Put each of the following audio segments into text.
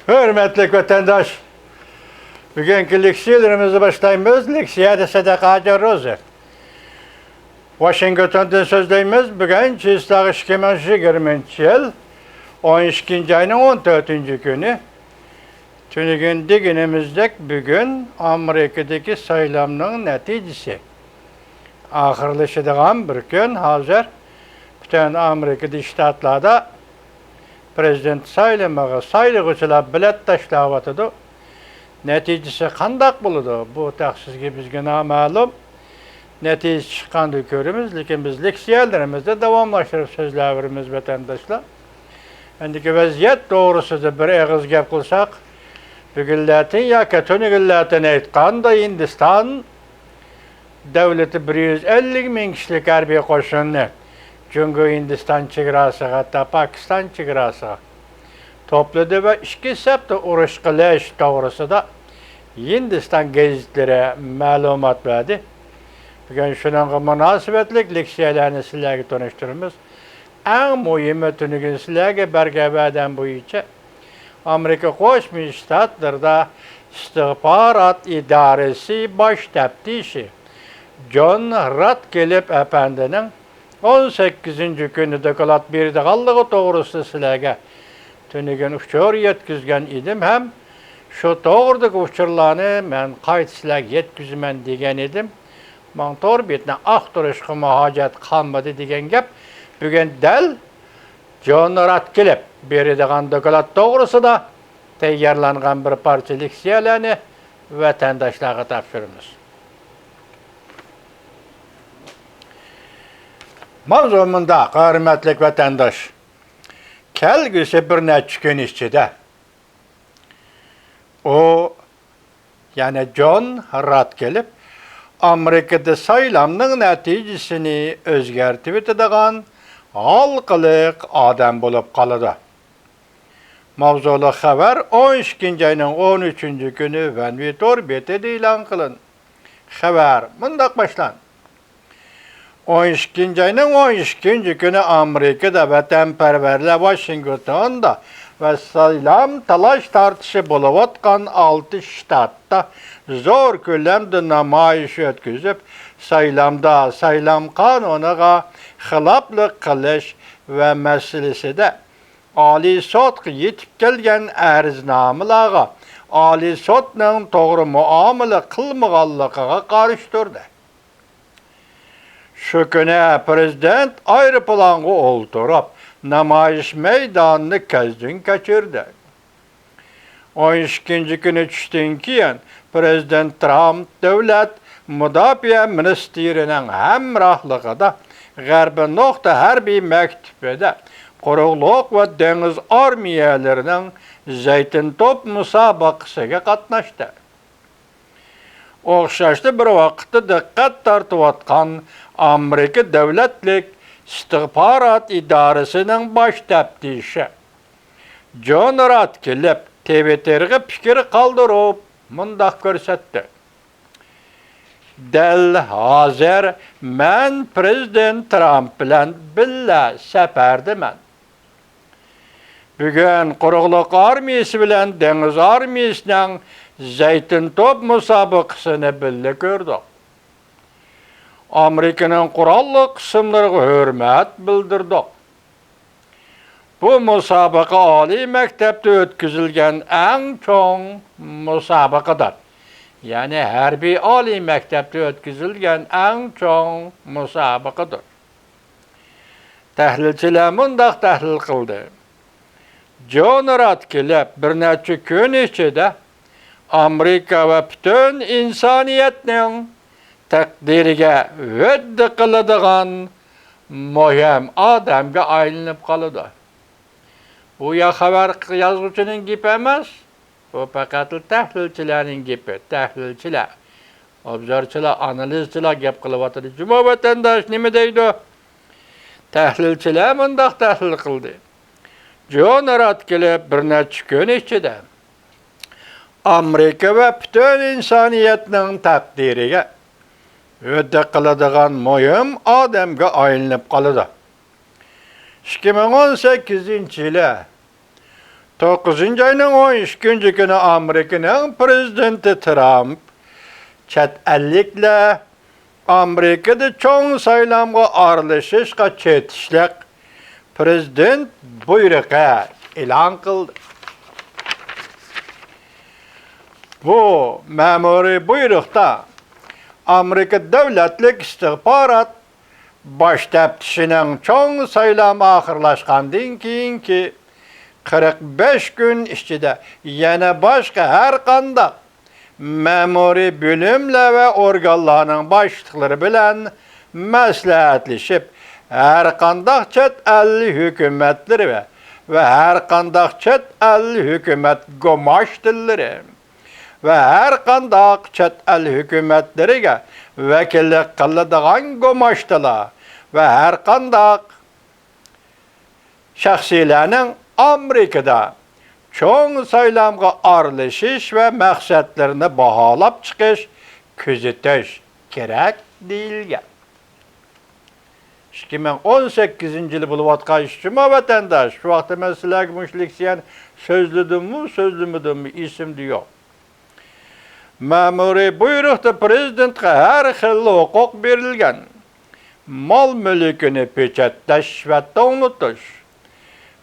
Hürmetli vatandaş, bugünkü leksiyalarımızı başlayımız. Leksiyada Sadaka Roza. Washington'da sözleyimiz bugün 2020 yıl 12. ayının 14. günü. Tünügün diginimizdeki bugün Amerika'daki saylamının neticesi. Ahırlaşıdığan bir gün hazır bütün Amerika'da ştatlarda prezident saylıgıçılar bilet taşlavatıdı. Neticesi kandak buludu. Bu taksizgi bizge namalum. Netice çıkandı görümüz. Lekin biz leksiyelerimizde devamlaştırıp sözlerimiz vatandaşlar. Endiki vaziyet doğrusu da bir ağız gap kılsak, bugünlerden ya kötünügünlerden aytqanda Hindistan devleti 150 bin kişilik harbiy qo'shinni Cungu Hindistan chegarasiga hatta Pakistan chegarasiga to'pladi va 2 sepda urush qilish to'g'risida Hindistan gazetlari ma'lumot berdi. Bugun shunga munosabatli leksiyalarni sizlarga tanishtiramiz. Eng muhimi tunugun sizlarga bergan bo'yicha Amerika Qo'shma Shtatlarida istihbarat idorasi bosh taftishi John Ratcliffe efendining 18. günü doklad berdiganligi to'g'risida sizlarga tunugun uchur yetkazgan edim ham shu to'g'ridagi uchurlarni men qayta sizlarga yetkazman degan edim. Men to'g'ri betni aqtirishga hojat qolmadi degan gap bugun dal John Ratcliffe beradigan doklad to'g'risida tayyorlangan bir parcha leksiyalarni vatandoshlarga topshiramiz. Mavzumunda hürmetli vatandaş, kelgüsü bir neçə gün içində o, yani John Ratcliffe, Amerika'da saylamның nəticəsini özgərtib etdiğən halqılıq adam olub qalıdı. Mavzulu xəbər 12. ayının 13. günü Vanvitor BT'de ilan qılın. Xəbər mündaq başlan. 12. ayının 12. günü Amerika'da vətənpərvərlər Washington'da və saylam talaş tartışı bulub atqan 6 ştatda zor köləmdə namayiş ötküzüb saylam qanunuğa xilaflıq qilish və məsələsidə Ali Sotqa yetib gələn ərznamılarga Ali Sotның to'g'ri muomala qilmaganligiga qarshi turdi. Şu günü prezident aeroplanga o'ltirib namoyish maydonini ko'zdan kechirdi. 12. günü tushdan keyin prezident Trump davlat mudofaa ministerining hamrohligida G'arbiy nuqta harbiy maktubida quruqlik va dengiz armiyalarining zaytun top musobaqasiga qatnashdi. O'xshashli bir vaqtda diqqat tortayotgan Amerika davlatlik istihbarat idorasining bosh taftishi John Ratcliffe TVT'ga fikr qoldirib mundaq ko'rsatdi. Dal hozir men prezident Trump bilan billa safardaman. Bugun quruqlik armiyasi bilan dengiz armiyasining zaytun top musobaqasini billa ko'rdik. Amerika'nın qurolli qismlariga hurmat bildirdik. Bu musobaqa oliy maktabda o'tkazilgan eng cho'ng musobaqadir. Yani harbiy oliy maktabda o'tkazilgan eng cho'ng musobaqadir. Tahlilchilar mundaq tahlil qildi. John Ratcliffe bir necha kun ichida Amerika va butun insoniyatning taqdiriga va'da qiladigan muhim odamga aylanib qoladi. Bu ya xabar yozuvchining gapi emas, bu faqat tahlilchilarning gapi. Tahlilchilar, obzorchilar, analizchilar gap qilyapti. Juma vatandosh nima deydi? Tahlilchilar mundaq tahlil qildi. John Ratcliffe bir necha kun ichida Amerika va butun insoniyatning taqdiriga va'da qiladigan muhim odamga aylanib qoladi. 2018 yılı 9 ayının 12 günü Amerika'nın prezidenti Trump chet ellikle Amerika'da çoğun saylamga aralashishga chetishlik prezident buyrug'i e'lon qildi. Bu ma'muriy buyruqda Amerika davlatlik istihbarat baş teftishining çoğun saylam oxirlashgandan keyinki 45 gün ichida yana boshqa har qanday ma'muriy bo'limlar va organlarning boshliqlari bilan maslahatlashib, har qanday chet el hukumatlari va har qanday chet el hukumat go'mashtillari va har qanday chet el hukumatlariga vakillik qiladigan go'mashtalar va har qanday shaxsiylarning Amerikada çoğun saylamga aralashish va maqsadlarini baholab chiqish, kuzatish kerak deyilgan. 2018 yılı bo'lib o'tgan ishchima vatandosh, shu vaqtda men sizlarga mushliksiyan so'zladimmi, so'zlamadimmi esimda yo'q. Ma'muriy buyruqda prezidentga har xil huquq berilgan. Mol mulkini pechatlash va to'nitish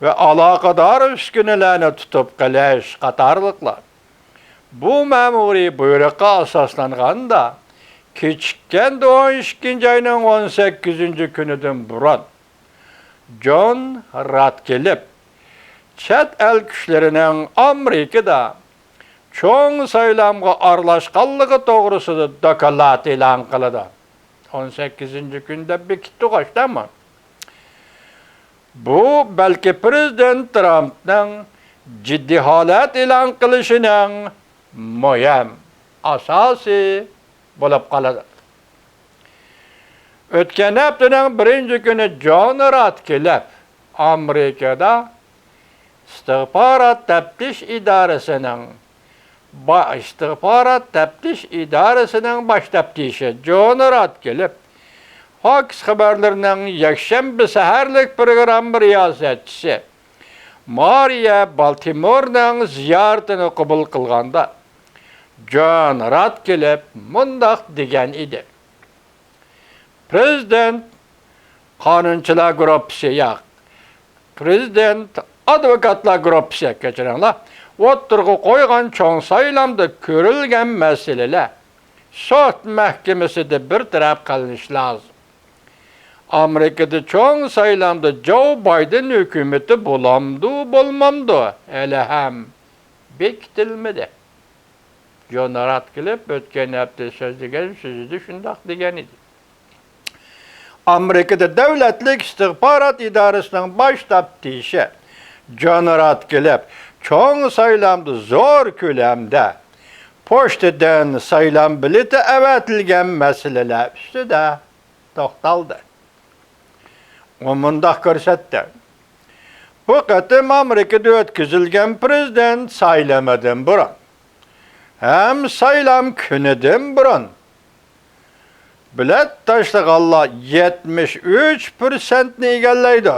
ve alakadar üskünelerini tutup qilish qatarlıqlar. Bu ma'muriy buyruqqa asoslanganda kechikkan 12 ayning 18 kunidan burun John Ratcliffe chet el kuchlarining Amerikada cho'ng saylamga aralashganligi to'g'risida doklad e'lon qildi. 18 kunda bekitdi qo'shdimi? Bu belki prezident Trump'ның ciddi holat e'lon qilishining muhim asosi bo'lib qoladi. O'tgan haftaning 1-kuni John Ratcliffe Amerikada istihbarat taftish idorasining bosh taftishi John Ratcliffe Fox xabarlarının yakshanba saharlik programı riyosetchisi Maria Baltimore'ning ziyoratini qabul qilganda John Ratcliffe mundaq degan edi. Prezident qonunchilar guruhi yo'q. Prezident advokatlar guruhi kechiringlar. O'tirg'i qo'ygan cho'ng saylamda ko'rilgan masalalar sud mahkamasida bir taraf qilinishi lozim. Amerika'da çoğun saylamda Joe Biden hükümeti bulamdı, bulmamdı. Hele hem bekitilmedi. John Ratcliffe ötken hafta sözlügen sözü şundak degen idi. Amerika'da devletlik istihbarat idarəsinin baş taftişi John Ratcliffe çoğun saylamda zor kölemde poçtadan saylam bileti evetilgen meseleler üstüde toxtaldı. O mundaq ko'rsatdi. Bu qatim Amerikada o'tkazilgan prezident saylamadan burun hem saylam kunidan burun bilet tashlag'anlar 73% ni egallaydi.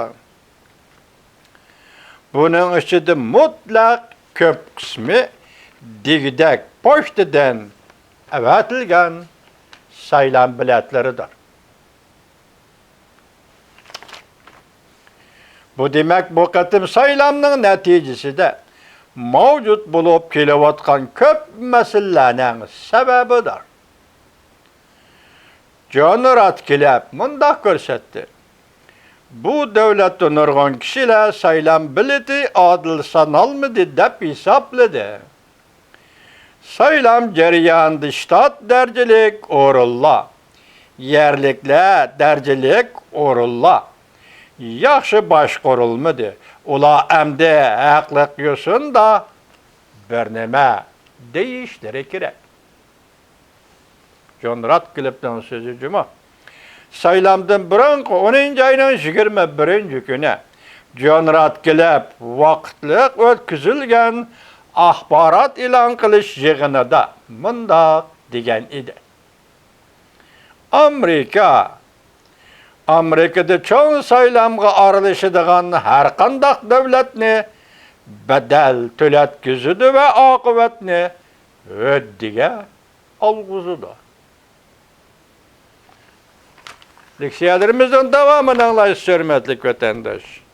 Buning ichida mutlaq ko'p qismi degdak pochtadan avatilgan saylam biletleridir. Bu demek bu qatim saylamning neticesinde mavjud bo'lib kelayotgan ko'p masalalarning sababidir. John Ratcliffe mundaq ko'rsatdi. Bu davlatda nurg'un kishilar saylam bileti adil sanalmadi deb hisobladi. Saylam jarayonida shtat darajalik o'rinlar, yerliklar darajalik o'rinlar yaxshi boshqarilmadi. Ular amdi haqliq yo'sinda bir nima deyishlari kerak. John Ratcliffe'ning so'zi juma. Saylamdan burungi 10-ayning 21-kuni John Ratcliffe vaqtliq o'tkazilgan axborot e'lon qilish yig'inida mundaq degan edi. Amerikada çoğun saylamga aralashadigan har qanday davlatni bedel töletküzüdür ve akıbet ne? Öddige algızıdır. Leksiyelerimizin devamını anlayış hürmetli vatandaş.